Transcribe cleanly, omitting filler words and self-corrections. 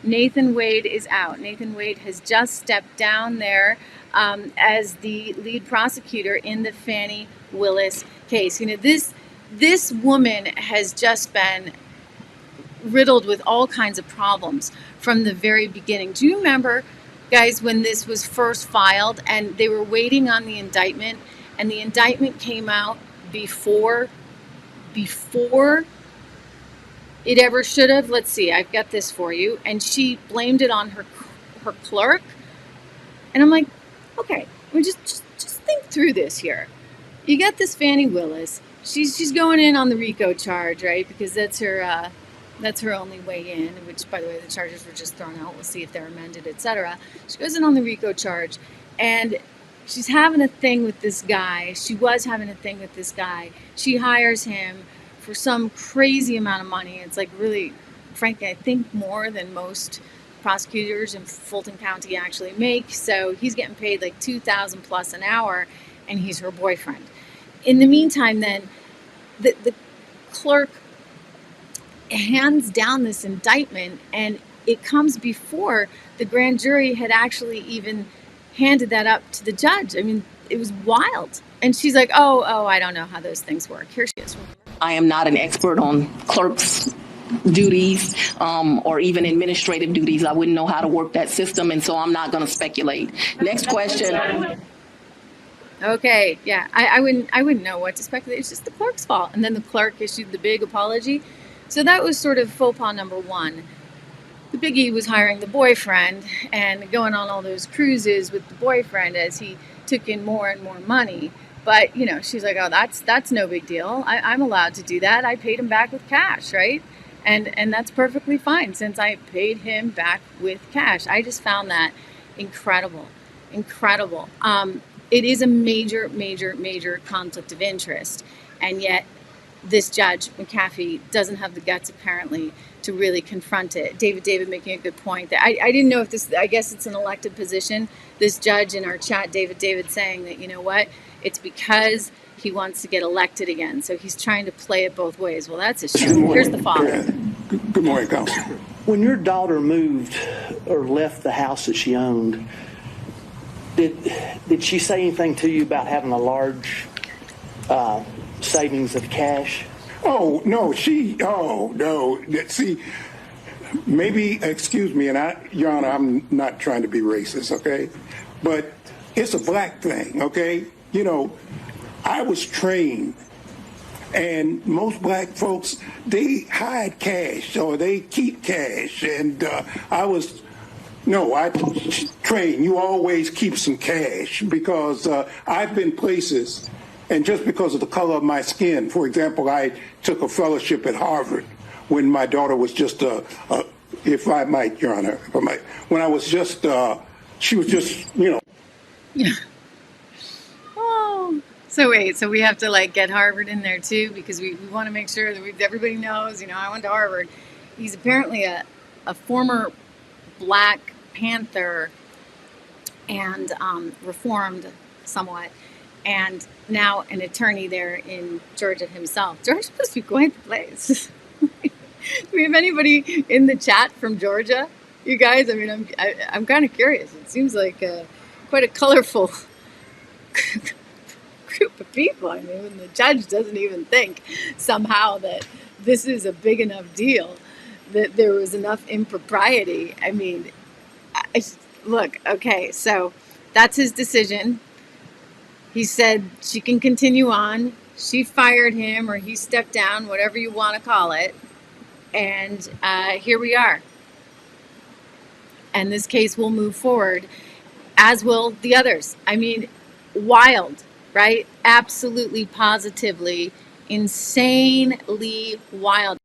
Nathan Wade is out. Nathan Wade has just stepped down there as the lead prosecutor in the Fani Willis case. You know, this woman has just been riddled with all kinds of problems from the very beginning. Do you remember, guys, when this was first filed and they were waiting on the indictment, and the indictment came out before it ever should have? Let's see, I've got this for you. And she blamed it on her clerk. And I'm like, okay, we just think through this here. You got this Fani Willis. She's going in on the RICO charge, right? Because that's her only way in, which, by the way, the charges were just thrown out. We'll see if they're amended, etc. She goes in on the RICO charge, and she's having a thing with this guy. She was having a thing with this guy. She hires him for some crazy amount of money. It's like, really, frankly, I think more than most prosecutors in Fulton County actually make. So he's getting paid like $2,000 plus an hour, and he's her boyfriend. In the meantime, then, the clerk hands down this indictment, and it comes before the grand jury had actually even handed that up to the judge. I mean, it was wild. And she's like, oh, I don't know how those things work. Here she is. I am not an expert on clerks' duties or even administrative duties. I wouldn't know how to work that system, and so I'm not going to speculate. Next question. Okay, yeah, I wouldn't know what to speculate. It's just the clerk's fault. And then the clerk issued the big apology. So that was sort of faux pas number one. The biggie was hiring the boyfriend and going on all those cruises with the boyfriend as he took in more and more money. But, you know, she's like, oh, that's no big deal. I'm allowed to do that. I paid him back with cash, right? And that's perfectly fine since I paid him back with cash. I just found that incredible. It is a major conflict of interest. And yet this judge, McAfee, doesn't have the guts, apparently, to really confront it. David making a good point. That I didn't know if this, I guess it's an elected position. This judge in our chat, David saying that, you know what, it's because he wants to get elected again. So he's trying to play it both ways. Well, that's a shame. Here's the father. Good morning, Counsel. When your daughter moved or left the house that she owned, did she say anything to you about having a large savings of cash? Oh, no, See, maybe, excuse me, and Your Honor, I'm not trying to be racist, okay? But it's a black thing, okay? You know, I was trained, and most black folks, they hide cash or they keep cash. And I was trained, you always keep some cash, because I've been places, and just because of the color of my skin, for example, I took a fellowship at Harvard when my daughter was just if I might, Your Honor, when I was just, she was just, you know. Yeah. Oh, so wait, so we have to like get Harvard in there too, because we want to make sure that everybody knows, you know, I went to Harvard. He's apparently a former Black Panther and reformed somewhat, and now an attorney there in Georgia himself. Georgia must be quite the place. Do we have anybody in the chat from Georgia, you guys? I mean, I'm kind of curious. It seems like quite a colorful group of people. I mean, when the judge doesn't even think somehow that this is a big enough deal, that there was enough impropriety. I mean, look, okay, so that's his decision. He said she can continue on. She fired him, or he stepped down, whatever you want to call it. And here we are. And this case will move forward, as will the others. I mean, wild, right? Absolutely, positively, insanely wild.